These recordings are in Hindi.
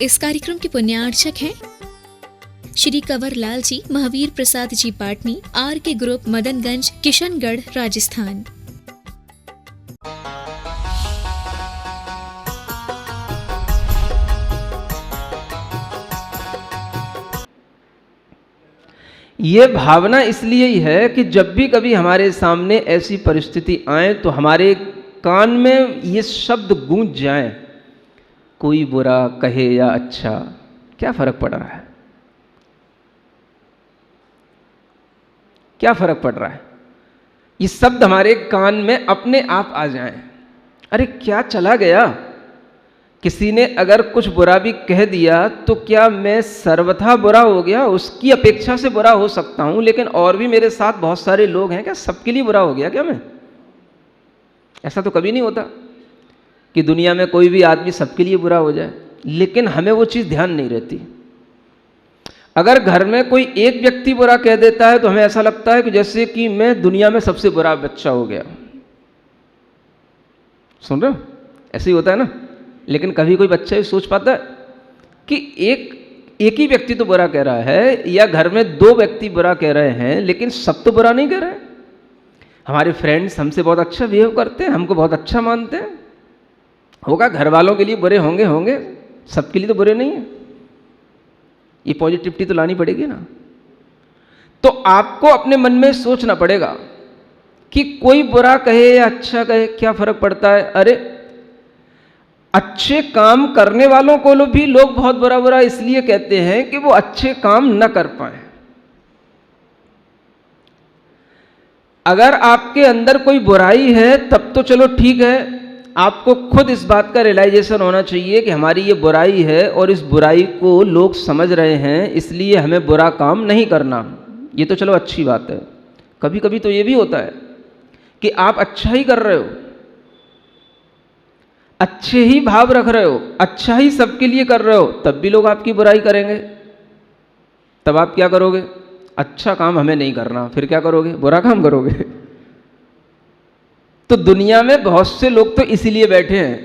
इस कार्यक्रम के पुण्यार्चक हैं श्री कंवर लाल जी, महावीर प्रसाद जी पाटनी, आर के ग्रुप, मदनगंज, किशनगढ़, राजस्थान। ये भावना इसलिए ही है कि जब भी कभी हमारे सामने ऐसी परिस्थिति आए तो हमारे कान में ये शब्द गूंज जाए, कोई बुरा कहे या अच्छा, क्या फर्क पड़ रहा है? क्या फर्क पड़ रहा है? ये शब्द हमारे कान में अपने आप आ जाएं। अरे क्या चला गया? किसी ने अगर कुछ बुरा भी कह दिया तो क्या मैं सर्वथा बुरा हो गया? उसकी अपेक्षा से बुरा हो सकता हूं, लेकिन और भी मेरे साथ बहुत सारे लोग हैं, क्या सबके लिए बुरा हो गया क्या मैं? ऐसा तो कभी नहीं होता कि दुनिया में कोई भी आदमी सबके लिए बुरा हो जाए, लेकिन हमें वो चीज़ ध्यान नहीं रहती। अगर घर में कोई एक व्यक्ति बुरा कह देता है तो हमें ऐसा लगता है कि जैसे कि मैं दुनिया में सबसे बुरा बच्चा हो गया। सुन रहे हो? ऐसे ही होता है ना। लेकिन कभी कोई बच्चा ही सोच पाता है कि एक ही व्यक्ति तो बुरा कह रहा है, या घर में दो व्यक्ति बुरा कह रहे हैं, लेकिन सब तो बुरा नहीं कह रहे हैं। हमारे फ्रेंड्स हमसे बहुत अच्छा बिहेव करते हैं, हमको बहुत अच्छा मानते हैं, होगा घर वालों के लिए बुरे होंगे, सबके लिए तो बुरे नहीं है। ये पॉजिटिविटी तो लानी पड़ेगी ना। तो आपको अपने मन में सोचना पड़ेगा कि कोई बुरा कहे या अच्छा कहे, क्या फर्क पड़ता है? अरे अच्छे काम करने वालों को भी लोग बहुत बुरा इसलिए कहते हैं कि वो अच्छे काम न कर पाए। अगर आपके अंदर कोई बुराई है तब तो चलो ठीक है, आपको खुद इस बात का रियलाइजेशन होना चाहिए कि हमारी ये बुराई है और इस बुराई को लोग समझ रहे हैं, इसलिए हमें बुरा काम नहीं करना। ये तो चलो अच्छी बात है। कभी कभी तो ये भी होता है कि आप अच्छा ही कर रहे हो, अच्छे ही भाव रख रहे हो, अच्छा ही सबके लिए कर रहे हो, तब भी लोग आपकी बुराई करेंगे। तब आप क्या करोगे? अच्छा काम हमें नहीं करना, फिर क्या करोगे? बुरा काम करोगे। तो दुनिया में बहुत से लोग तो इसीलिए बैठे हैं,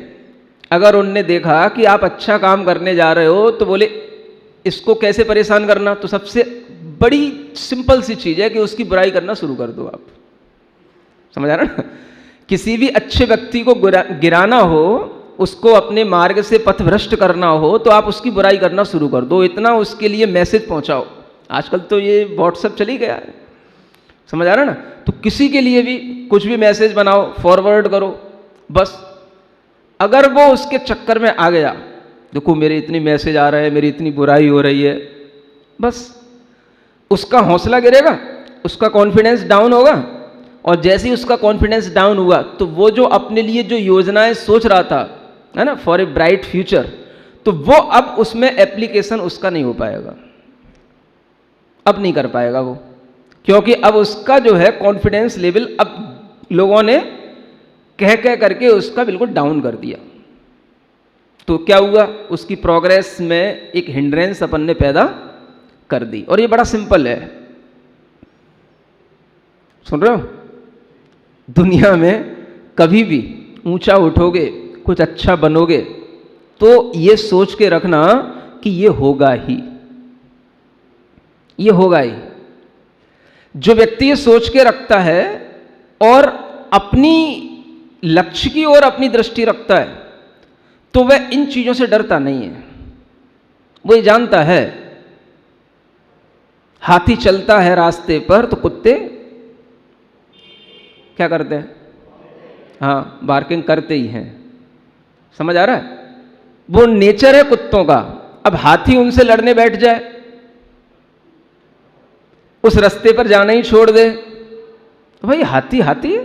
अगर उनने देखा कि आप अच्छा काम करने जा रहे हो तो बोले इसको कैसे परेशान करना, तो सबसे बड़ी सिंपल सी चीज है कि उसकी बुराई करना शुरू कर दो। आप समझ आ रहा ना? किसी भी अच्छे व्यक्ति को गिराना हो, उसको अपने मार्ग से पथभ्रष्ट करना हो, तो आप उसकी बुराई करना शुरू कर दो। इतना उसके लिए मैसेज पहुंचाओ। आजकल तो ये व्हाट्सएप चली गया है, समझ आ रहा ना? तो किसी के लिए भी कुछ भी मैसेज बनाओ, फॉरवर्ड करो, बस अगर वो उसके चक्कर में आ गया, देखो मेरे इतनी मैसेज आ रहे हैं, मेरी इतनी बुराई हो रही है, बस उसका हौसला गिरेगा, उसका कॉन्फिडेंस डाउन होगा। और जैसे ही उसका कॉन्फिडेंस डाउन हुआ तो वो जो अपने लिए जो योजनाएं सोच रहा था, है ना, फॉर ए ब्राइट फ्यूचर, तो वो अब उसमें एप्लीकेशन उसका नहीं हो पाएगा, अब नहीं कर पाएगा वो, क्योंकि अब उसका जो है कॉन्फिडेंस लेवल अब लोगों ने कह करके उसका बिल्कुल डाउन कर दिया। तो क्या हुआ? उसकी प्रोग्रेस में एक हिंड्रेंस अपन ने पैदा कर दी। और ये बड़ा सिंपल है, सुन रहे हो? दुनिया में कभी भी ऊंचा उठोगे, कुछ अच्छा बनोगे, तो ये सोच के रखना कि ये होगा ही, ये होगा ही। जो व्यक्ति ये सोच के रखता है और अपनी लक्ष्य की ओर अपनी दृष्टि रखता है, तो वह इन चीजों से डरता नहीं है। वो ये जानता है, हाथी चलता है रास्ते पर तो कुत्ते क्या करते हैं? हाँ, बार्किंग करते ही हैं। समझ आ रहा है? वो नेचर है कुत्तों का। अब हाथी उनसे लड़ने बैठ जाए, उस रास्ते पर जाना ही छोड़ दे, तो भाई हाथी हाथी,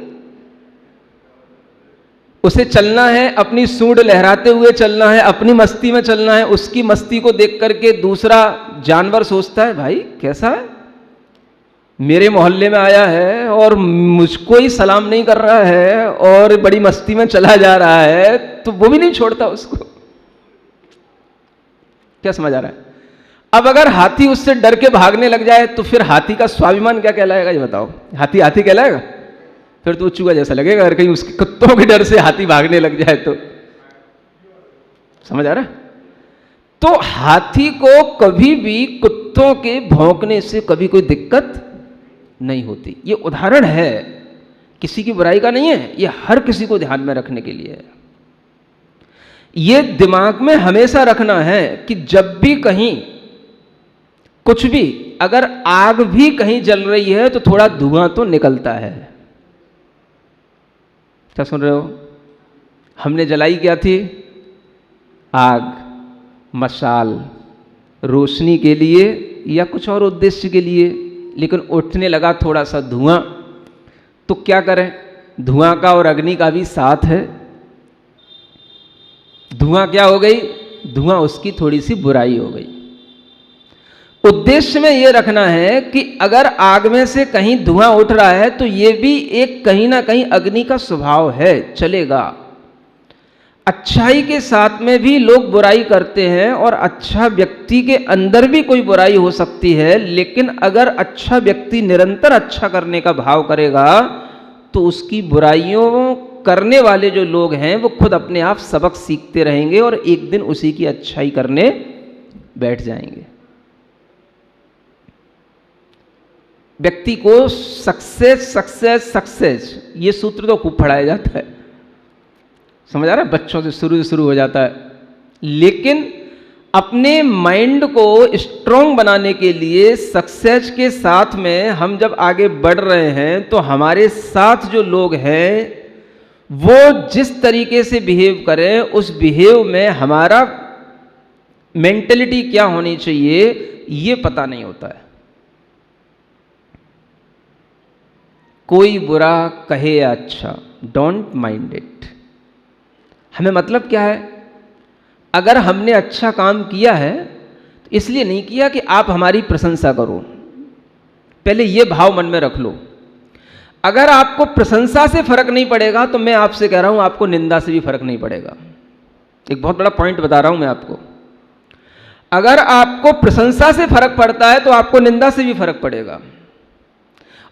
उसे चलना है, अपनी सूंड लहराते हुए चलना है, अपनी मस्ती में चलना है। उसकी मस्ती को देख करके दूसरा जानवर सोचता है भाई कैसा है, मेरे मोहल्ले में आया है और मुझको ही सलाम नहीं कर रहा है और बड़ी मस्ती में चला जा रहा है, तो वो भी नहीं छोड़ता उसको। क्या समझ आ रहा है? अब अगर हाथी उससे डर के भागने लग जाए तो फिर हाथी का स्वाभिमान क्या कहलाएगा? ये बताओ। हाथी हाथी कहलाएगा? फिर तो चूहा जैसा लगेगा अगर कहीं उसके कुत्तों के डर से हाथी भागने लग जाए तो। समझ आ रहा है? तो हाथी को कभी भी कुत्तों के भौंकने से कभी कोई दिक्कत नहीं होती। ये उदाहरण है, किसी की बुराई का नहीं है, ये हर किसी को ध्यान में रखने के लिए है। ये दिमाग में हमेशा रखना है कि जब भी कहीं कुछ भी, अगर आग भी कहीं जल रही है तो थोड़ा धुआं तो निकलता है। क्या सुन रहे हो? हमने जलाई क्या थी? आग, मशाल, रोशनी के लिए या कुछ और उद्देश्य के लिए, लेकिन उठने लगा थोड़ा सा धुआं, तो क्या करें? धुआं का और अग्नि का भी साथ है। धुआं क्या हो गई? धुआं उसकी थोड़ी सी बुराई हो गई। उद्देश्य में यह रखना है कि अगर आग में से कहीं धुआं उठ रहा है तो यह भी एक कहीं ना कहीं अग्नि का स्वभाव है, चलेगा। अच्छाई के साथ में भी लोग बुराई करते हैं और अच्छा व्यक्ति के अंदर भी कोई बुराई हो सकती है, लेकिन अगर अच्छा व्यक्ति निरंतर अच्छा करने का भाव करेगा तो उसकी बुराइयों करने वाले जो लोग हैं वो खुद अपने आप सबक सीखते रहेंगे और एक दिन उसी की अच्छाई करने बैठ जाएंगे। व्यक्ति को सक्सेस सक्सेस सक्सेस ये सूत्र तो खूब पढ़ाया जाता है, समझ आ रहा है? बच्चों से शुरू हो जाता है, लेकिन अपने माइंड को स्ट्रॉन्ग बनाने के लिए सक्सेस के साथ में हम जब आगे बढ़ रहे हैं तो हमारे साथ जो लोग हैं वो जिस तरीके से बिहेव करें, उस बिहेव में हमारा मेंटलिटी क्या होनी चाहिए ये पता नहीं होता है। कोई बुरा कहे या अच्छा, डोंट माइंड इट। हमें मतलब क्या है? अगर हमने अच्छा काम किया है तो इसलिए नहीं किया कि आप हमारी प्रशंसा करो, पहले ये भाव मन में रख लो। अगर आपको प्रशंसा से फर्क नहीं पड़ेगा तो मैं आपसे कह रहा हूं आपको निंदा से भी फर्क नहीं पड़ेगा। एक बहुत बड़ा पॉइंट बता रहा हूं मैं आपको। अगर आपको प्रशंसा से फर्क पड़ता है तो आपको निंदा से भी फर्क पड़ेगा,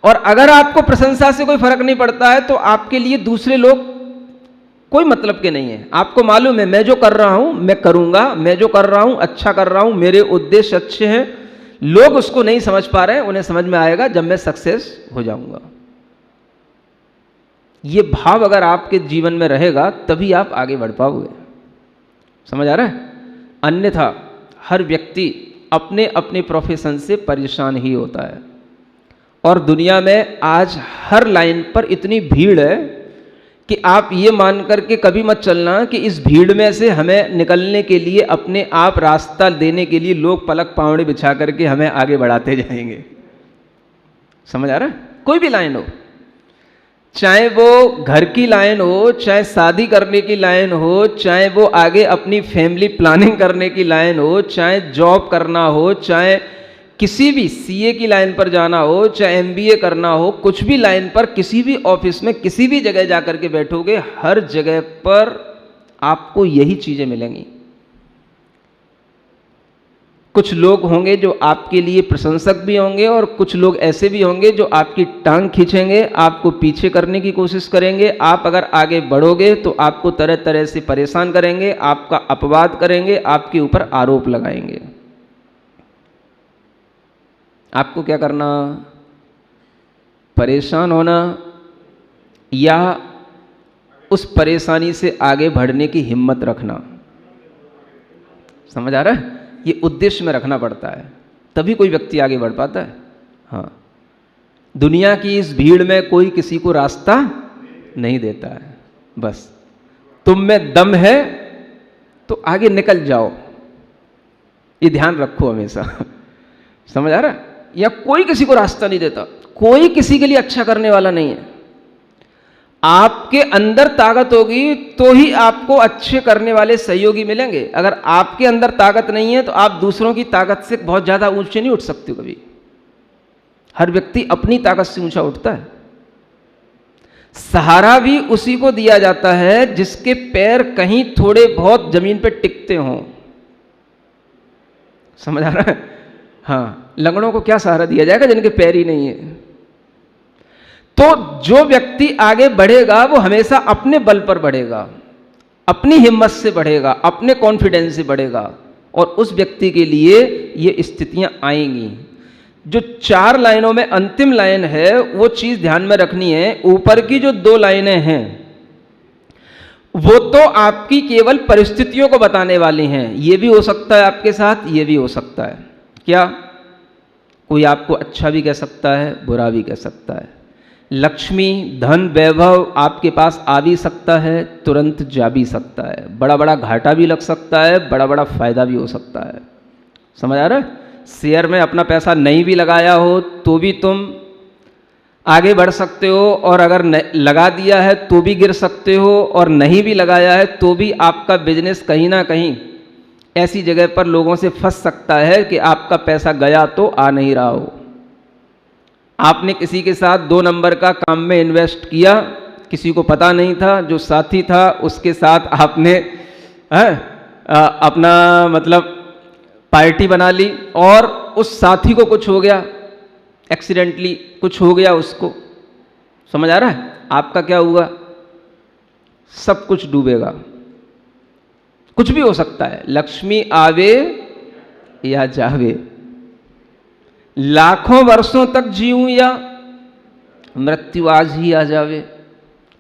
और अगर आपको प्रशंसा से कोई फर्क नहीं पड़ता है तो आपके लिए दूसरे लोग कोई मतलब के नहीं है। आपको मालूम है मैं जो कर रहा हूं मैं करूंगा, मैं जो कर रहा हूं अच्छा कर रहा हूं, मेरे उद्देश्य अच्छे हैं, लोग उसको नहीं समझ पा रहे हैं, उन्हें समझ में आएगा जब मैं सक्सेस हो जाऊंगा। ये भाव अगर आपके जीवन में रहेगा तभी आप आगे बढ़ पाओगे। समझ आ रहा है? अन्यथा हर व्यक्ति अपने अपने प्रोफेशन से परेशान ही होता है, और दुनिया में आज हर लाइन पर इतनी भीड़ है कि आप ये मान करके कभी मत चलना कि इस भीड़ में से हमें निकलने के लिए अपने आप रास्ता देने के लिए लोग पलक पावड़े बिछा करके हमें आगे बढ़ाते जाएंगे। समझ आ रहा है? कोई भी लाइन हो, चाहे वो घर की लाइन हो, चाहे शादी करने की लाइन हो, चाहे वो आगे अपनी फैमिली प्लानिंग करने की लाइन हो, चाहे जॉब करना हो, चाहे किसी भी सीए की लाइन पर जाना हो, चाहे एमबीए करना हो, कुछ भी लाइन पर, किसी भी ऑफिस में, किसी भी जगह जाकर के बैठोगे, हर जगह पर आपको यही चीजें मिलेंगी। कुछ लोग होंगे जो आपके लिए प्रशंसक भी होंगे और कुछ लोग ऐसे भी होंगे जो आपकी टांग खींचेंगे, आपको पीछे करने की कोशिश करेंगे। आप अगर आगे बढ़ोगे तो आपको तरह तरह से परेशान करेंगे, आपका अपवाद करेंगे, आपके ऊपर आरोप लगाएंगे। आपको क्या करना? परेशान होना या उस परेशानी से आगे बढ़ने की हिम्मत रखना। समझ आ रहा है? ये उद्देश्य में रखना पड़ता है, तभी कोई व्यक्ति आगे बढ़ पाता है। हाँ, दुनिया की इस भीड़ में कोई किसी को रास्ता नहीं देता है। बस तुम में दम है तो आगे निकल जाओ, ये ध्यान रखो हमेशा। समझ आ रहा है? या कोई किसी को रास्ता नहीं देता, कोई किसी के लिए अच्छा करने वाला नहीं है। आपके अंदर ताकत होगी तो ही आपको अच्छे करने वाले सहयोगी मिलेंगे। अगर आपके अंदर ताकत नहीं है तो आप दूसरों की ताकत से बहुत ज्यादा ऊंचे नहीं उठ सकते कभी। हर व्यक्ति अपनी ताकत से ऊंचा उठता है। सहारा भी उसी को दिया जाता है जिसके पैर कहीं थोड़े बहुत जमीन पर टिकते हों। समझ आ रहा है? हाँ, लंगड़ों को क्या सहारा दिया जाएगा जिनके पैर ही नहीं है? तो जो व्यक्ति आगे बढ़ेगा वो हमेशा अपने बल पर बढ़ेगा, अपनी हिम्मत से बढ़ेगा, अपने कॉन्फिडेंस से बढ़ेगा, और उस व्यक्ति के लिए ये स्थितियां आएंगी। जो 4 लाइनों में अंतिम लाइन है वो चीज ध्यान में रखनी है। ऊपर की जो 2 लाइनें हैं वो तो आपकी केवल परिस्थितियों को बताने वाली हैं। ये भी हो सकता है आपके साथ, ये भी हो सकता है। क्या? कोई आपको अच्छा भी कह सकता है, बुरा भी कह सकता है। लक्ष्मी, धन, वैभव आपके पास आ भी सकता है, तुरंत जा भी सकता है। बड़ा बड़ा घाटा भी लग सकता है, बड़ा बड़ा फायदा भी हो सकता है। समझ आ रहा है? शेयर में अपना पैसा नहीं भी लगाया हो तो भी तुम आगे बढ़ सकते हो, और अगर लगा दिया है तो भी गिर सकते हो, और नहीं भी लगाया है तो भी आपका बिजनेस कहीं ना कहीं ऐसी जगह पर लोगों से फंस सकता है कि आपका पैसा गया तो आ नहीं रहा हो। आपने किसी के साथ 2 नंबर का काम में इन्वेस्ट किया, किसी को पता नहीं था, जो साथी था उसके साथ आपने अपना मतलब पार्टी बना ली, और उस साथी को कुछ हो गया, एक्सीडेंटली कुछ हो गया उसको। समझ आ रहा है? आपका क्या हुआ? सब कुछ डूबेगा। कुछ भी हो सकता है, लक्ष्मी आवे या जावे, लाखों वर्षों तक जीऊं या मृत्यु आज ही आ जावे।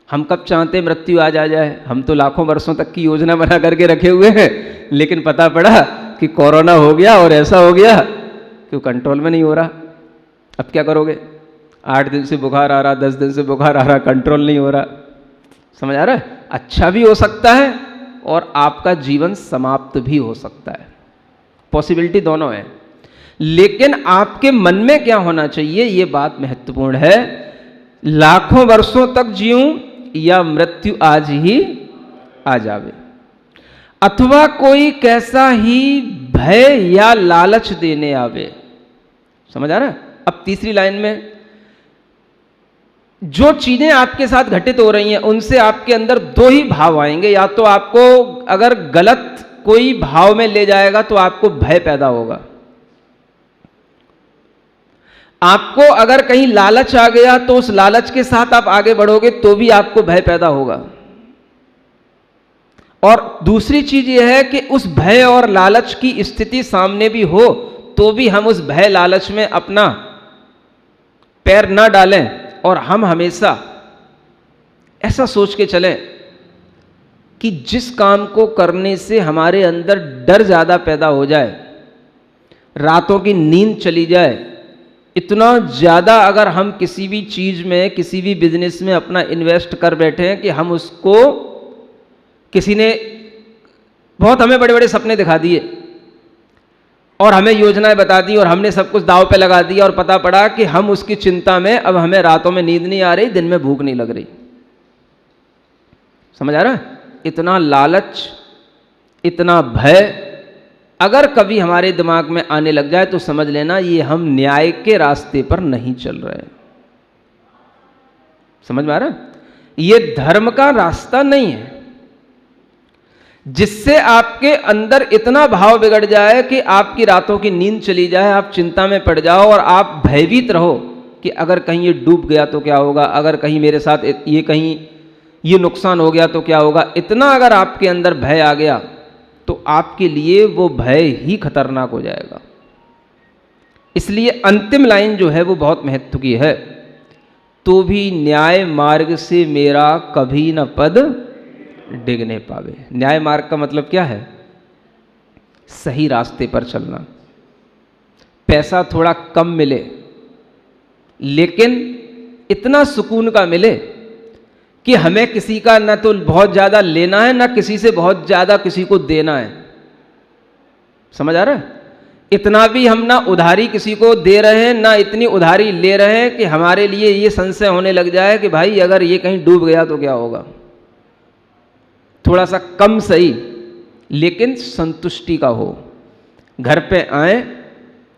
हम कब चाहते मृत्यु आज आ जाए? हम तो लाखों वर्षों तक की योजना बना करके रखे हुए हैं, लेकिन पता पड़ा कि कोरोना हो गया और ऐसा हो गया कि कंट्रोल में नहीं हो रहा। अब क्या करोगे? 8 दिन से बुखार आ रहा, 10 दिन से बुखार आ रहा, कंट्रोल नहीं हो रहा। समझ आ रहा है? अच्छा भी हो सकता है और आपका जीवन समाप्त भी हो सकता है। पॉसिबिलिटी दोनों है, लेकिन आपके मन में क्या होना चाहिए, ये बात महत्वपूर्ण है। लाखों वर्षों तक जीऊं या मृत्यु आज ही आ जावे, अथवा कोई कैसा ही भय या लालच देने आवे। समझ आ रहा है? अब तीसरी लाइन में जो चीजें आपके साथ घटित हो रही हैं उनसे आपके अंदर 2 ही भाव आएंगे। या तो आपको अगर गलत कोई भाव में ले जाएगा तो आपको भय पैदा होगा, आपको अगर कहीं लालच आ गया तो उस लालच के साथ आप आगे बढ़ोगे तो भी आपको भय पैदा होगा। और दूसरी चीज यह है कि उस भय और लालच की स्थिति सामने भी हो तो भी हम उस भय लालच में अपना पैर न डालें, और हम हमेशा ऐसा सोच के चलें कि जिस काम को करने से हमारे अंदर डर ज्यादा पैदा हो जाए, रातों की नींद चली जाए, इतना ज़्यादा अगर हम किसी भी चीज़ में, किसी भी बिजनेस में अपना इन्वेस्ट कर बैठे हैं कि हम उसको, किसी ने बहुत हमें बड़े बड़े सपने दिखा दिए और हमें योजनाएं बता दी और हमने सब कुछ दांव पे लगा दिया, और पता पड़ा कि हम उसकी चिंता में अब हमें रातों में नींद नहीं आ रही, दिन में भूख नहीं लग रही। समझ आ रहा है? इतना लालच, इतना भय अगर कभी हमारे दिमाग में आने लग जाए तो समझ लेना ये हम न्याय के रास्ते पर नहीं चल रहे। समझ में आ रहा है? ये धर्म का रास्ता नहीं है, जिससे आपके अंदर इतना भाव बिगड़ जाए कि आपकी रातों की नींद चली जाए, आप चिंता में पड़ जाओ और आप भयभीत रहो कि अगर कहीं ये डूब गया तो क्या होगा, अगर कहीं मेरे साथ ये कहीं ये नुकसान हो गया तो क्या होगा। इतना अगर आपके अंदर भय आ गया तो आपके लिए वो भय ही खतरनाक हो जाएगा। इसलिए अंतिम लाइन जो है वो बहुत महत्व की है। तो भी न्याय मार्ग से मेरा कभी न पद डिगने पावे। न्याय मार्ग का मतलब क्या है? सही रास्ते पर चलना। पैसा थोड़ा कम मिले लेकिन इतना सुकून का मिले कि हमें किसी का ना तो बहुत ज़्यादा लेना है, ना किसी से बहुत ज़्यादा किसी को देना है। समझ आ रहा है? इतना भी हम ना उधारी किसी को दे रहे हैं, ना इतनी उधारी ले रहे हैं कि हमारे लिए ये संशय होने लग जाए कि भाई अगर ये कहीं डूब गया तो क्या होगा। थोड़ा सा कम सही लेकिन संतुष्टि का हो। घर पे आए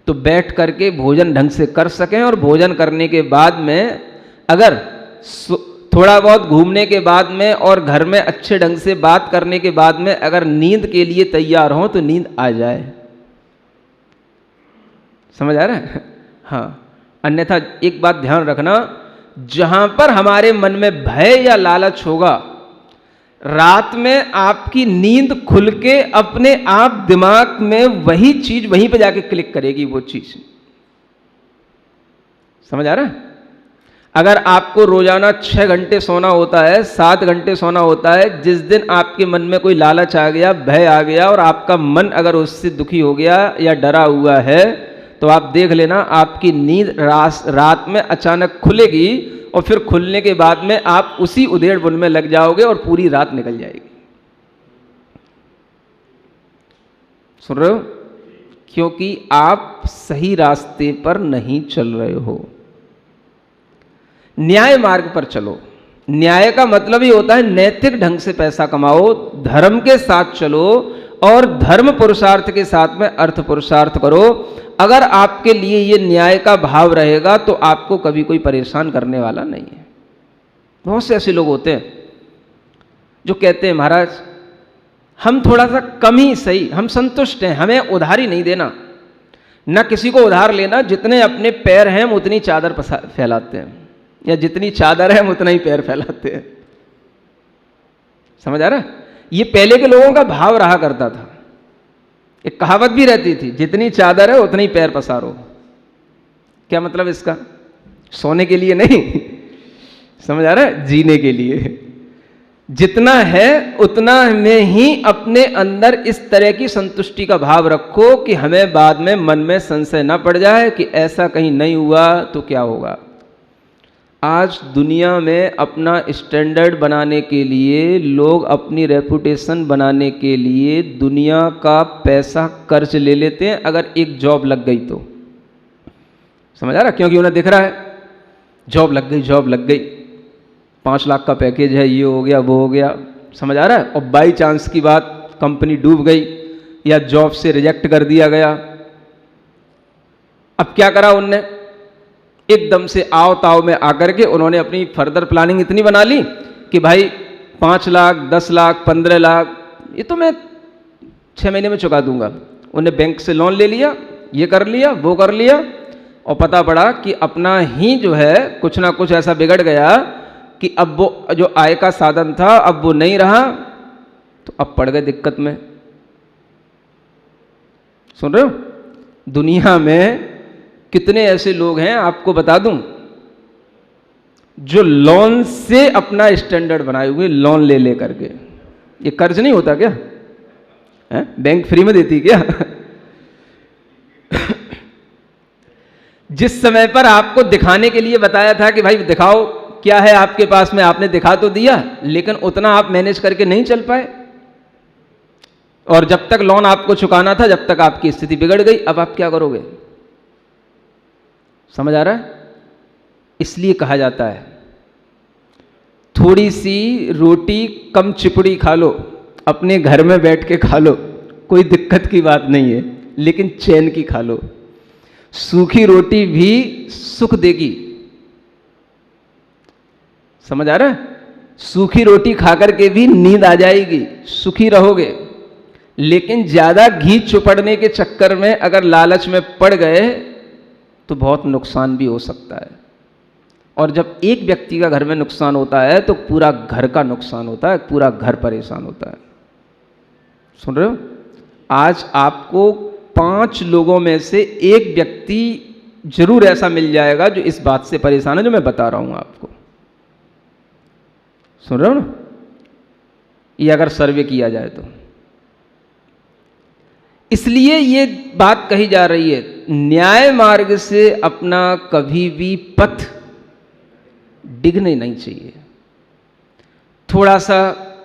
तो बैठ करके भोजन ढंग से कर सकें, और भोजन करने के बाद में अगर थोड़ा बहुत घूमने के बाद में और घर में अच्छे ढंग से बात करने के बाद में अगर नींद के लिए तैयार हो तो नींद आ जाए। समझ आ रहा है? हाँ। अन्यथा एक बात ध्यान रखना, जहां पर हमारे मन में भय या लालच होगा, रात में आपकी नींद खुल के अपने आप दिमाग में वही चीज वहीं पे जाके क्लिक करेगी, वो चीज। समझ आ रहा है? अगर आपको रोजाना 6 घंटे सोना होता है, 7 घंटे सोना होता है, जिस दिन आपके मन में कोई लालच आ गया, भय आ गया और आपका मन अगर उससे दुखी हो गया या डरा हुआ है, तो आप देख लेना आपकी नींद रात में अचानक खुलेगी और फिर खुलने के बाद में आप उसी उधेड़ बुन में लग जाओगे और पूरी रात निकल जाएगी। सुन रहे हो? क्योंकि आप सही रास्ते पर नहीं चल रहे हो। न्याय मार्ग पर चलो। न्याय का मतलब ही होता है नैतिक ढंग से पैसा कमाओ, धर्म के साथ चलो और धर्म पुरुषार्थ के साथ में अर्थ पुरुषार्थ करो। अगर आपके लिए ये न्याय का भाव रहेगा तो आपको कभी कोई परेशान करने वाला नहीं है। बहुत से ऐसे लोग होते हैं जो कहते हैं महाराज हम थोड़ा सा कम ही सही, हम संतुष्ट हैं, हमें उधारी नहीं देना, न किसी को उधार लेना, जितने अपने पैर हैं हम उतनी चादर फैलाते हैं, या जितनी चादर है हम उतना ही पैर फैलाते हैं। समझ आ रहा है? ये पहले के लोगों का भाव रहा करता था। एक कहावत भी रहती थी, जितनी चादर है उतनी पैर पसारो। क्या मतलब इसका? सोने के लिए नहीं, समझ आ रहा है? जीने के लिए। जितना है उतना में ही अपने अंदर इस तरह की संतुष्टि का भाव रखो कि हमें बाद में मन में संशय ना पड़ जाए कि ऐसा कहीं नहीं हुआ तो क्या होगा। आज दुनिया में अपना स्टैंडर्ड बनाने के लिए, लोग अपनी रेपुटेशन बनाने के लिए दुनिया का पैसा कर्ज ले लेते हैं अगर एक जॉब लग गई तो। समझ आ रहा? क्योंकि उन्हें दिख रहा है जॉब लग गई, जॉब लग गई, 5 लाख का पैकेज है, ये हो गया वो हो गया। समझ आ रहा है? और बाई चांस की बात कंपनी डूब गई या जॉब से रिजेक्ट कर दिया गया, अब क्या करा उनने? एकदम से आओ ताव में आकर के उन्होंने अपनी फर्दर प्लानिंग इतनी बना ली कि भाई 5 लाख, 10 लाख, 15 लाख ये तो मैं 6 महीने में चुका दूंगा। उन्हें बैंक से लोन ले लिया, ये कर लिया वो कर लिया, और पता पड़ा कि अपना ही जो है कुछ ना कुछ ऐसा बिगड़ गया कि अब वो जो आय का साधन था अब वो नहीं रहा, तो अब पड़ गए दिक्कत में। सुन रहे हो? दुनिया में कितने ऐसे लोग हैं आपको बता दूं जो लोन से अपना स्टैंडर्ड बनाए हुए, लोन ले ले करके। ये कर्ज नहीं होता क्या? है? बैंक फ्री में देती क्या? जिस समय पर आपको दिखाने के लिए बताया था कि भाई दिखाओ क्या है आपके पास में, आपने दिखा तो दिया, लेकिन उतना आप मैनेज करके नहीं चल पाए, और जब तक लोन आपको चुकाना था जब तक आपकी स्थिति बिगड़ गई। अब आप क्या करोगे? समझ आ रहा है? इसलिए कहा जाता है थोड़ी सी रोटी कम चिपड़ी खा लो, अपने घर में बैठ के खा लो, कोई दिक्कत की बात नहीं है, लेकिन चैन की खा लो। सूखी रोटी भी सुख देगी। समझ आ रहा है? सूखी रोटी खाकर के भी नींद आ जाएगी, सुखी रहोगे, लेकिन ज्यादा घी चुपड़ने के चक्कर में अगर लालच में पड़ गए तो बहुत नुकसान भी हो सकता है। और जब एक व्यक्ति का घर में नुकसान होता है तो पूरा घर का नुकसान होता है, पूरा घर परेशान होता है। सुन रहे हो? आज आपको 5 लोगों में से एक व्यक्ति जरूर ऐसा मिल जाएगा जो इस बात से परेशान है जो मैं बता रहा हूं आपको। सुन रहे हो ना? ये अगर सर्वे किया जाए तो। इसलिए ये बात कही जा रही है, न्याय मार्ग से अपना कभी भी पथ डिगने नहीं चाहिए। थोड़ा सा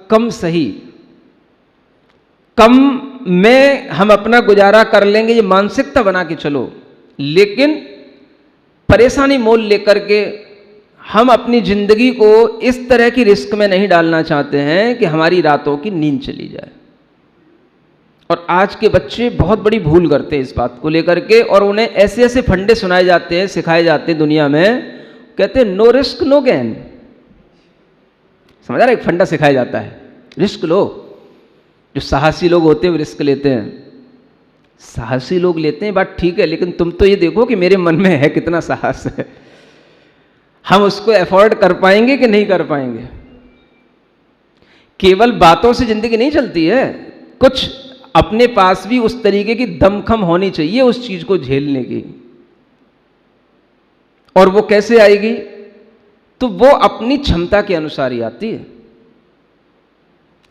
कम सही, कम में हम अपना गुजारा कर लेंगे, ये मानसिकता बना के चलो, लेकिन परेशानी मोल लेकर के हम अपनी जिंदगी को इस तरह की रिस्क में नहीं डालना चाहते हैं कि हमारी रातों की नींद चली जाए। और आज के बच्चे बहुत बड़ी भूल करते हैं इस बात को लेकर के, और उन्हें ऐसे ऐसे फंडे सुनाए जाते हैं, सिखाए जाते हैं दुनिया में, कहते हैं नो रिस्क नो गेन। समझ रहा है? एक फंडा सिखाया जाता है, रिस्क लो। जो साहसी लोग होते हैं वो रिस्क लेते हैं, साहसी लोग लेते हैं, बात ठीक है, लेकिन तुम तो ये देखो कि मेरे मन में है कितना साहस है, हम उसको एफोर्ड कर पाएंगे कि नहीं कर पाएंगे। केवल बातों से जिंदगी नहीं चलती है, कुछ अपने पास भी उस तरीके की दमखम होनी चाहिए उस चीज को झेलने की। और वो कैसे आएगी? तो वो अपनी क्षमता के अनुसार ही आती है।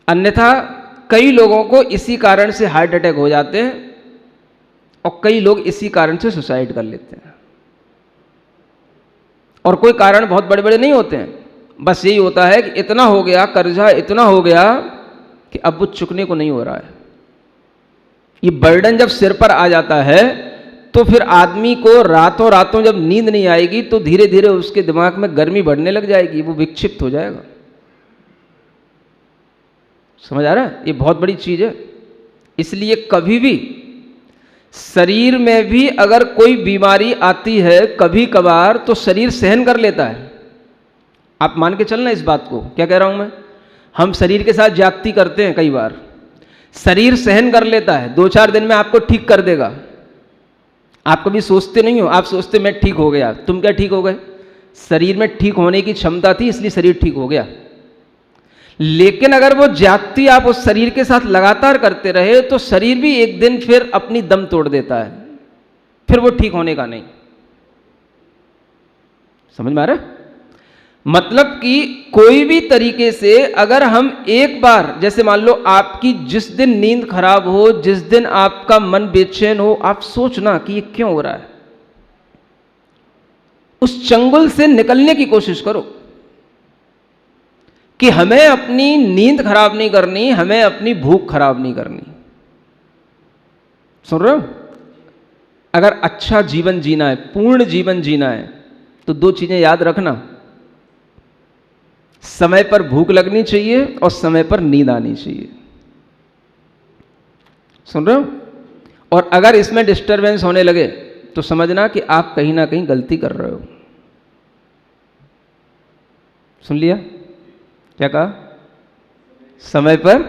अन्यथा कई लोगों को इसी कारण से हार्ट अटैक हो जाते हैं और कई लोग इसी कारण से सुसाइड कर लेते हैं। और कोई कारण बहुत बड़े बड़े नहीं होते हैं, बस यही होता है कि इतना हो गया कर्जा, इतना हो गया कि अब वो चुकने को नहीं हो रहा है। ये बर्डन जब सिर पर आ जाता है तो फिर आदमी को रातों रातों जब नींद नहीं आएगी तो धीरे धीरे उसके दिमाग में गर्मी बढ़ने लग जाएगी, वो विक्षिप्त हो जाएगा। समझ आ रहा है? ये बहुत बड़ी चीज है। इसलिए कभी भी शरीर में भी अगर कोई बीमारी आती है कभी कभार तो शरीर सहन कर लेता है। आप मान के चलना इस बात को, क्या कह रहा हूं मैं। हम शरीर के साथ ज्यादती करते हैं, कई बार शरीर सहन कर लेता है, 2-4 दिन में आपको ठीक कर देगा। आप कभी सोचते नहीं हो, आप सोचते मैं ठीक हो गया। तुम क्या ठीक हो गए? शरीर में ठीक होने की क्षमता थी इसलिए शरीर ठीक हो गया। लेकिन अगर वो ज्यादती आप उस शरीर के साथ लगातार करते रहे तो शरीर भी एक दिन फिर अपनी दम तोड़ देता है, फिर वो ठीक होने का नहीं। समझ में आ रहा है? मतलब कि कोई भी तरीके से अगर हम एक बार, जैसे मान लो आपकी जिस दिन नींद खराब हो, जिस दिन आपका मन बेचैन हो, आप सोचना कि ये क्यों हो रहा है। उस चंगुल से निकलने की कोशिश करो कि हमें अपनी नींद खराब नहीं करनी, हमें अपनी भूख खराब नहीं करनी। सुन रहे हो? अगर अच्छा जीवन जीना है, पूर्ण जीवन जीना है, तो 2 चीजें याद रखना। समय पर भूख लगनी चाहिए और समय पर नींद आनी चाहिए। सुन रहे हो? और अगर इसमें डिस्टरबेंस होने लगे तो समझना कि आप कहीं ना कहीं गलती कर रहे हो। सुन लिया? क्या कहा? समय पर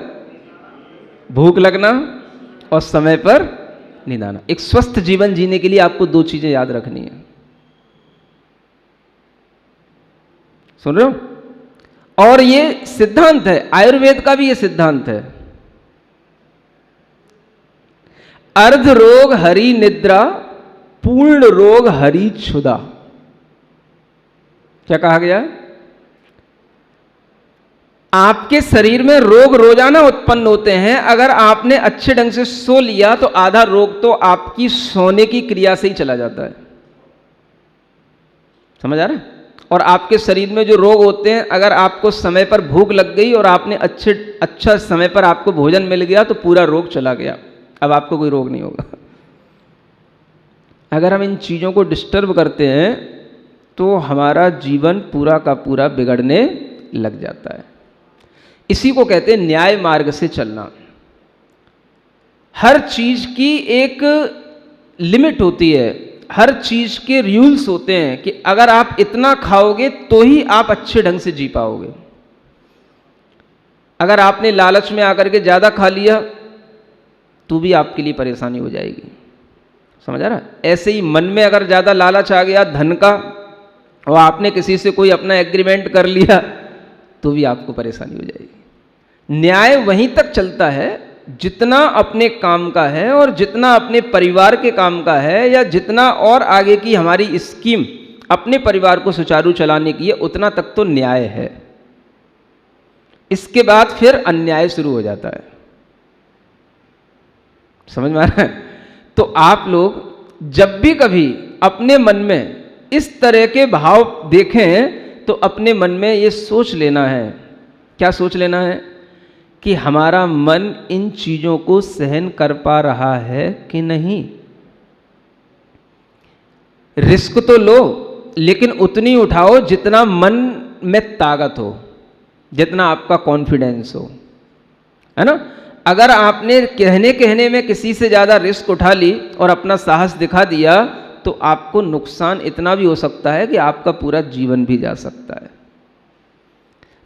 भूख लगना और समय पर नींद आना। एक स्वस्थ जीवन जीने के लिए आपको 2 चीजें याद रखनी है। सुन रहे हो? और ये सिद्धांत है, आयुर्वेद का भी ये सिद्धांत है। अर्ध रोग हरि निद्रा, पूर्ण रोग हरि क्षुधा। क्या कहा गया? आपके शरीर में रोग रोजाना उत्पन्न होते हैं। अगर आपने अच्छे ढंग से सो लिया तो आधा रोग तो आपकी सोने की क्रिया से ही चला जाता है। समझ आ रहा है? और आपके शरीर में जो रोग होते हैं, अगर आपको समय पर भूख लग गई और आपने अच्छा समय पर आपको भोजन मिल गया तो पूरा रोग चला गया, अब आपको कोई रोग नहीं होगा। अगर हम इन चीज़ों को डिस्टर्ब करते हैं तो हमारा जीवन पूरा का पूरा बिगड़ने लग जाता है। इसी को कहते हैं न्याय मार्ग से चलना। हर चीज की एक लिमिट होती है, हर चीज के रूल्स होते हैं कि अगर आप इतना खाओगे तो ही आप अच्छे ढंग से जी पाओगे। अगर आपने लालच में आकर के ज्यादा खा लिया तो भी आपके लिए परेशानी हो जाएगी। समझ आ रहा है? ऐसे ही मन में अगर ज्यादा लालच आ गया धन का और आपने किसी से कोई अपना एग्रीमेंट कर लिया तो भी आपको परेशानी हो जाएगी। न्याय वहीं तक चलता है जितना अपने काम का है और जितना अपने परिवार के काम का है, या जितना और आगे की हमारी स्कीम अपने परिवार को सुचारू चलाने की है, उतना तक तो न्याय है। इसके बाद फिर अन्याय शुरू हो जाता है। समझ में आ रहा है? तो आप लोग जब भी कभी अपने मन में इस तरह के भाव देखें तो अपने मन में ये सोच लेना है। क्या सोच लेना है? कि हमारा मन इन चीजों को सहन कर पा रहा है कि नहीं। रिस्क तो लो लेकिन उतनी उठाओ जितना मन में ताकत हो, जितना आपका कॉन्फिडेंस हो, है ना। अगर आपने कहने में किसी से ज्यादा रिस्क उठा ली और अपना साहस दिखा दिया तो आपको नुकसान इतना भी हो सकता है कि आपका पूरा जीवन भी जा सकता है।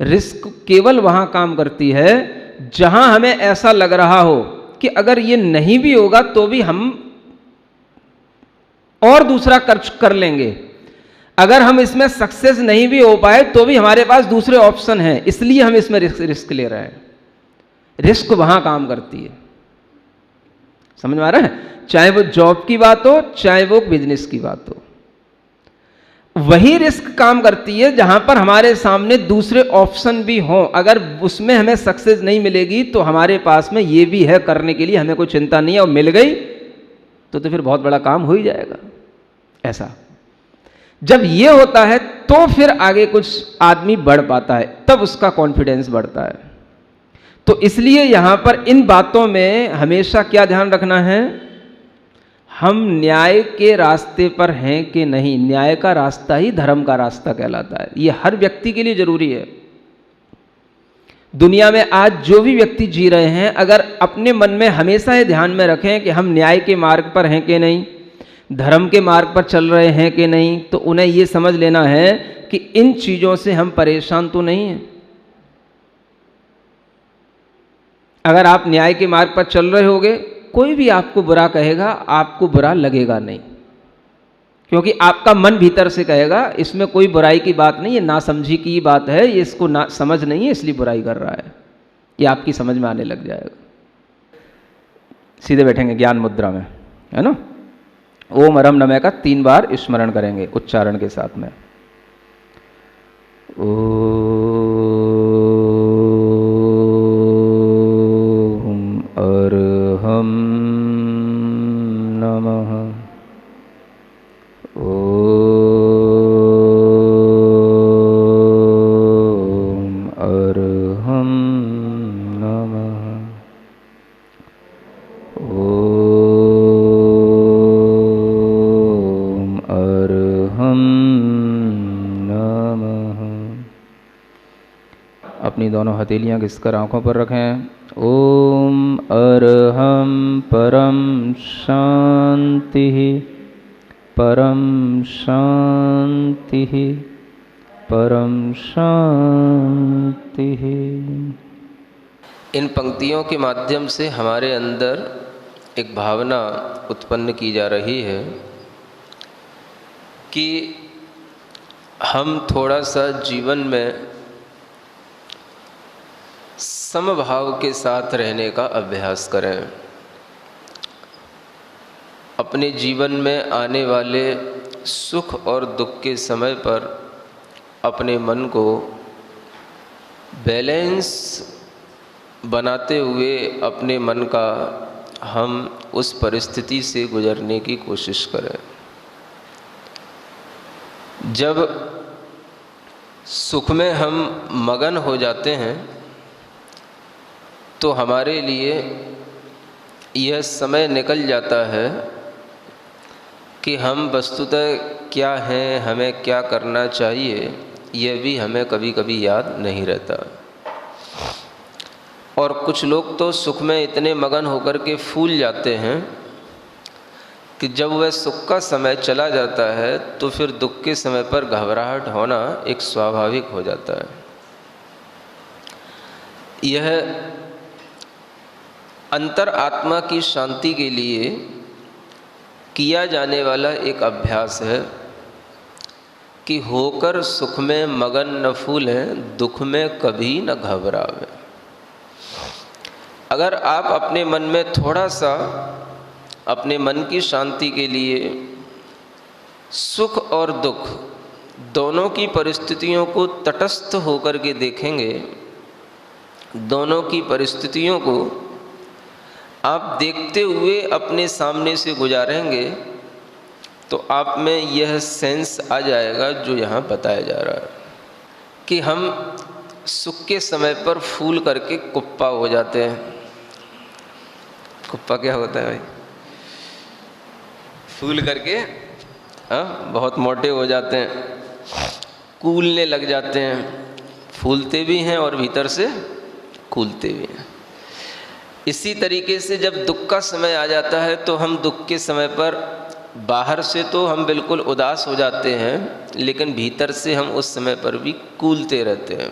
रिस्क केवल वहां काम करती है जहां हमें ऐसा लग रहा हो कि अगर ये नहीं भी होगा तो भी हम और दूसरा खर्च कर लेंगे। अगर हम इसमें सक्सेस नहीं भी हो पाए तो भी हमारे पास दूसरे ऑप्शन हैं, इसलिए हम इसमें रिस्क ले रहे हैं। रिस्क वहां काम करती है, समझ में आ रहा है? चाहे वो जॉब की बात हो, चाहे वो बिजनेस की बात हो, वही रिस्क काम करती है जहां पर हमारे सामने दूसरे ऑप्शन भी हों। अगर उसमें हमें सक्सेस नहीं मिलेगी तो हमारे पास में ये भी है करने के लिए, हमें कोई चिंता नहीं है, और मिल गई तो फिर बहुत बड़ा काम हो ही जाएगा। ऐसा जब ये होता है तो फिर आगे कुछ आदमी बढ़ पाता है, तब उसका कॉन्फिडेंस बढ़ता है। तो इसलिए यहां पर इन बातों में हमेशा क्या ध्यान रखना है, हम न्याय के रास्ते पर हैं कि नहीं। न्याय का रास्ता ही धर्म का रास्ता कहलाता है। ये हर व्यक्ति के लिए जरूरी है। दुनिया में आज जो भी व्यक्ति जी रहे हैं, अगर अपने मन में हमेशा ये ध्यान में रखें कि हम न्याय के मार्ग पर हैं कि नहीं, धर्म के मार्ग पर चल रहे हैं कि नहीं, तो उन्हें ये समझ लेना है कि इन चीजों से हम परेशान तो नहीं हैं। अगर आप न्याय के मार्ग पर चल रहे होगे, कोई भी आपको बुरा कहेगा, आपको बुरा लगेगा नहीं, क्योंकि आपका मन भीतर से कहेगा इसमें कोई बुराई की बात नहीं, ये नासमझी की बात है, ये इसको ना समझ नहीं है इसलिए बुराई कर रहा है। ये आपकी समझ में आने लग जाएगा। सीधे बैठेंगे ज्ञान मुद्रा में, है ना। ओम अरम नमः का 3 बार स्मरण करेंगे उच्चारण के साथ में। ओम अरहम नमः। ओम अरहम नमः। ओम अरहम नमः। अपनी दोनों हथेलियां घिसकर आंखों पर रखें। ओम अरहम परम शांति, परम शांति, परम शांति। इन पंक्तियों के माध्यम से हमारे अंदर एक भावना उत्पन्न की जा रही है कि हम थोड़ा सा जीवन में समभाव के साथ रहने का अभ्यास करें। अपने जीवन में आने वाले सुख और दुख के समय पर अपने मन को बैलेंस बनाते हुए अपने मन का हम उस परिस्थिति से गुजरने की कोशिश करें। जब सुख में हम मगन हो जाते हैं तो हमारे लिए यह समय निकल जाता है कि हम वस्तुतः क्या हैं, हमें क्या करना चाहिए, यह भी हमें कभी कभी याद नहीं रहता। और कुछ लोग तो सुख में इतने मगन होकर के फूल जाते हैं कि जब वह सुख का समय चला जाता है तो फिर दुख के समय पर घबराहट होना एक स्वाभाविक हो जाता है। यह अंतर आत्मा की शांति के लिए किया जाने वाला एक अभ्यास है कि होकर सुख में मगन न फूलें, दुख में कभी न घबरावे। अगर आप अपने मन में थोड़ा सा अपने मन की शांति के लिए सुख और दुख दोनों की परिस्थितियों को तटस्थ होकर के देखेंगे, दोनों की परिस्थितियों को आप देखते हुए अपने सामने से गुजारेंगे तो आप में यह सेंस आ जाएगा जो यहाँ बताया जा रहा है कि हम सुख के समय पर फूल करके कुप्पा हो जाते हैं। कुप्पा क्या होता है भाई? फूल करके बहुत मोटे हो जाते हैं, कूलने लग जाते हैं, फूलते भी हैं और भीतर से कूलते भी हैं। इसी तरीके से जब दुख का समय आ जाता है तो हम दुख के समय पर बाहर से तो हम बिल्कुल उदास हो जाते हैं, लेकिन भीतर से हम उस समय पर भी कूलते रहते हैं।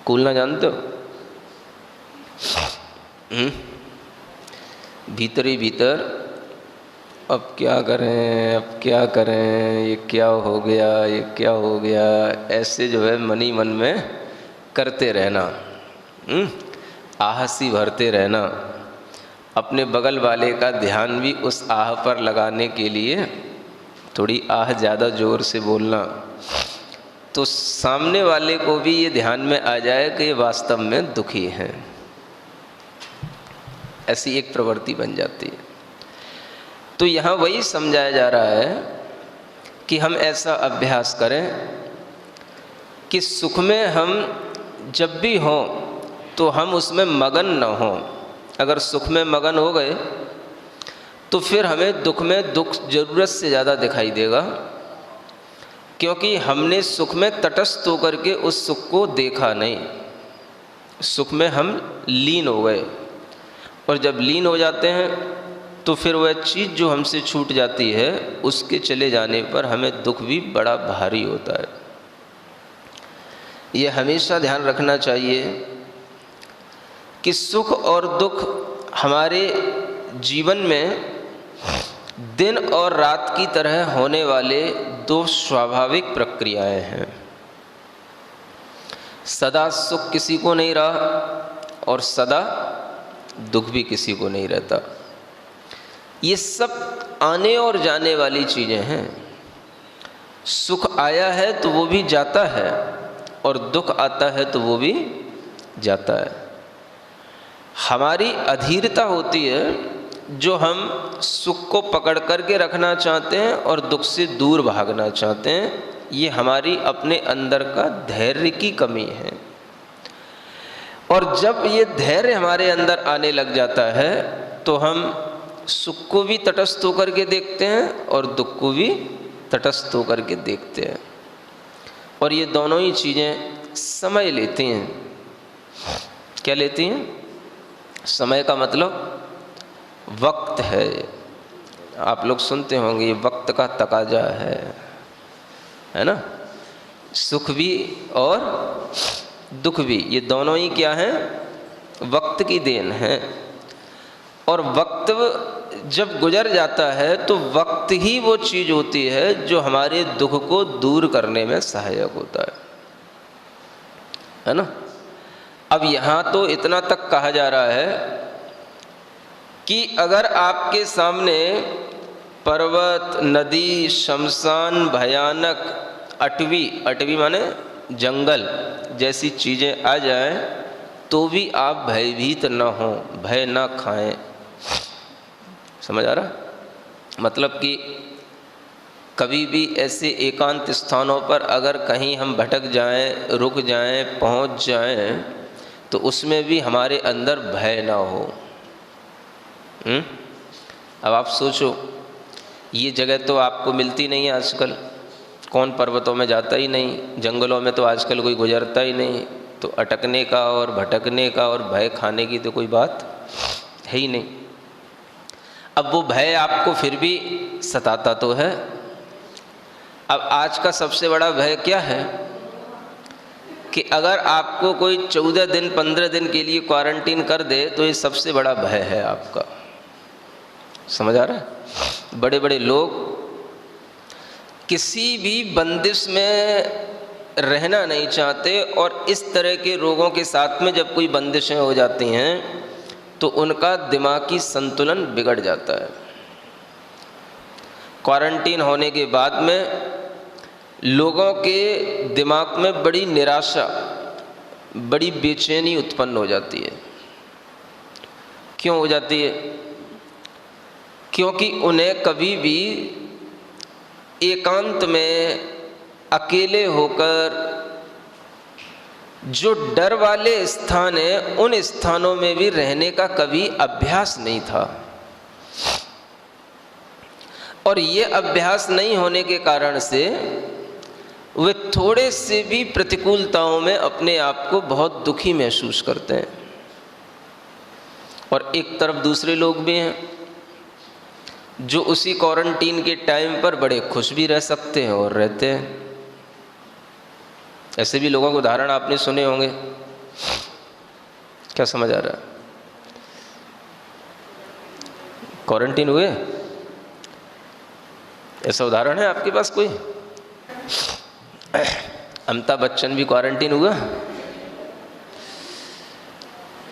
कूलना जानते हो? भीतर ही भीतर अब क्या करें, अब क्या करें, ये क्या हो गया, ये क्या हो गया, ऐसे जो है मन ही मन में करते रहना, आहसी भरते रहना। अपने बगल वाले का ध्यान भी उस आह पर लगाने के लिए थोड़ी आह ज़्यादा ज़ोर से बोलना, तो सामने वाले को भी ये ध्यान में आ जाए कि ये वास्तव में दुखी हैं। ऐसी एक प्रवृत्ति बन जाती है। तो यहाँ वही समझाया जा रहा है कि हम ऐसा अभ्यास करें कि सुख में हम जब भी हों तो हम उसमें मगन न हों। अगर सुख में मगन हो गए तो फिर हमें दुख में दुख ज़रूरत से ज़्यादा दिखाई देगा, क्योंकि हमने सुख में तटस्थ होकर के उस सुख को देखा नहीं। सुख में हम लीन हो गए, और जब लीन हो जाते हैं तो फिर वह चीज़ जो हमसे छूट जाती है उसके चले जाने पर हमें दुख भी बड़ा भारी होता है। ये हमेशा ध्यान रखना चाहिए कि सुख और दुख हमारे जीवन में दिन और रात की तरह होने वाले दो स्वाभाविक प्रक्रियाएं हैं। सदा सुख किसी को नहीं रहा और सदा दुख भी किसी को नहीं रहता। ये सब आने और जाने वाली चीज़ें हैं। सुख आया है तो वो भी जाता है, और दुख आता है तो वो भी जाता है। हमारी अधीरता होती है जो हम सुख को पकड़ करके रखना चाहते हैं और दुख से दूर भागना चाहते हैं। ये हमारी अपने अंदर का धैर्य की कमी है। और जब ये धैर्य हमारे अंदर आने लग जाता है तो हम सुख को भी तटस्थ होकर के देखते हैं और दुख को भी तटस्थ होकर के देखते हैं। और ये दोनों ही चीज़ें समय लेती हैं। क्या लेती हैं? समय का मतलब वक्त है। आप लोग सुनते होंगे ये वक्त का तकाजा है ना। सुख भी और दुख भी, ये दोनों ही क्या हैं? वक्त की देन है। और वक्त जब गुजर जाता है तो वक्त ही वो चीज़ होती है जो हमारे दुख को दूर करने में सहायक होता है ना। अब यहाँ तो इतना तक कहा जा रहा है कि अगर आपके सामने पर्वत, नदी, शमशान, भयानक अटवी माने जंगल जैसी चीज़ें आ जाएं तो भी आप भयभीत न हों, भय न खाएं। समझ आ रहा? मतलब कि कभी भी ऐसे एकांत स्थानों पर अगर कहीं हम भटक जाएं, रुक जाएं, पहुंच जाएं तो उसमें भी हमारे अंदर भय ना हो। अब आप सोचो, ये जगह तो आपको मिलती नहीं है आजकल। कौन पर्वतों में जाता ही नहीं, जंगलों में तो आजकल कोई गुजरता ही नहीं। तो अटकने का और भटकने का और भय खाने की तो कोई बात है ही नहीं। अब वो भय आपको फिर भी सताता तो है। अब आज का सबसे बड़ा भय क्या है कि अगर आपको कोई 14 दिन 15 दिन के लिए क्वारंटीन कर दे तो ये सबसे बड़ा भय है आपका। समझ आ रहा है? बड़े बड़े लोग किसी भी बंदिश में रहना नहीं चाहते, और इस तरह के रोगों के साथ में जब कोई बंदिशें हो जाती हैं तो उनका दिमागी संतुलन बिगड़ जाता है। क्वारंटीन होने के बाद में लोगों के दिमाग में बड़ी निराशा, बड़ी बेचैनी उत्पन्न हो जाती है। क्यों हो जाती है? क्योंकि उन्हें कभी भी एकांत में अकेले होकर जो डर वाले स्थान हैं उन स्थानों में भी रहने का कभी अभ्यास नहीं था। और ये अभ्यास नहीं होने के कारण से वे थोड़े से भी प्रतिकूलताओं में अपने आप को बहुत दुखी महसूस करते हैं। और एक तरफ दूसरे लोग भी हैं जो उसी क्वारंटीन के टाइम पर बड़े खुश भी रह सकते हैं और रहते हैं। ऐसे भी लोगों के उदाहरण आपने सुने होंगे। क्या समझ आ रहा है? क्वारंटीन हुए ऐसा उदाहरण है आपके पास कोई? अमिताभ बच्चन भी क्वारंटीन हुआ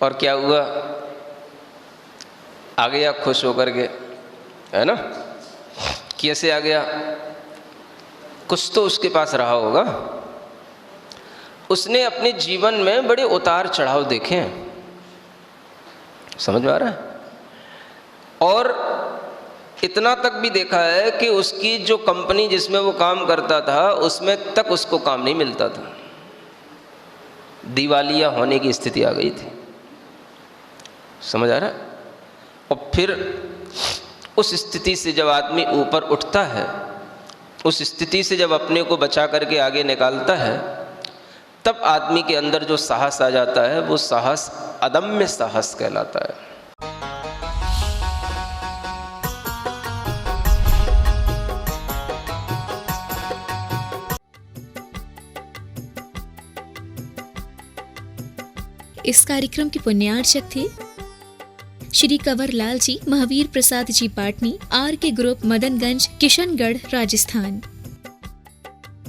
और क्या हुआ, आ गया खुश होकर के, है ना? कैसे आ गया? कुछ तो उसके पास रहा होगा। उसने अपने जीवन में बड़े उतार चढ़ाव देखे हैं, समझ में आ रहा है? और इतना तक भी देखा है कि उसकी जो कंपनी जिसमें वो काम करता था उसमें तक उसको काम नहीं मिलता था, दिवालिया होने की स्थिति आ गई थी, समझ आ रहा है? और फिर उस स्थिति से जब आदमी ऊपर उठता है, उस स्थिति से जब अपने को बचा करके आगे निकालता है, तब आदमी के अंदर जो साहस आ जाता है वो साहस अदम्य साहस कहलाता है। इस कार्यक्रम के पुण्यार्चक थे श्री कंवर लाल जी महावीर प्रसाद जी पाटनी, आर के ग्रुप, मदनगंज, किशनगढ़, राजस्थान।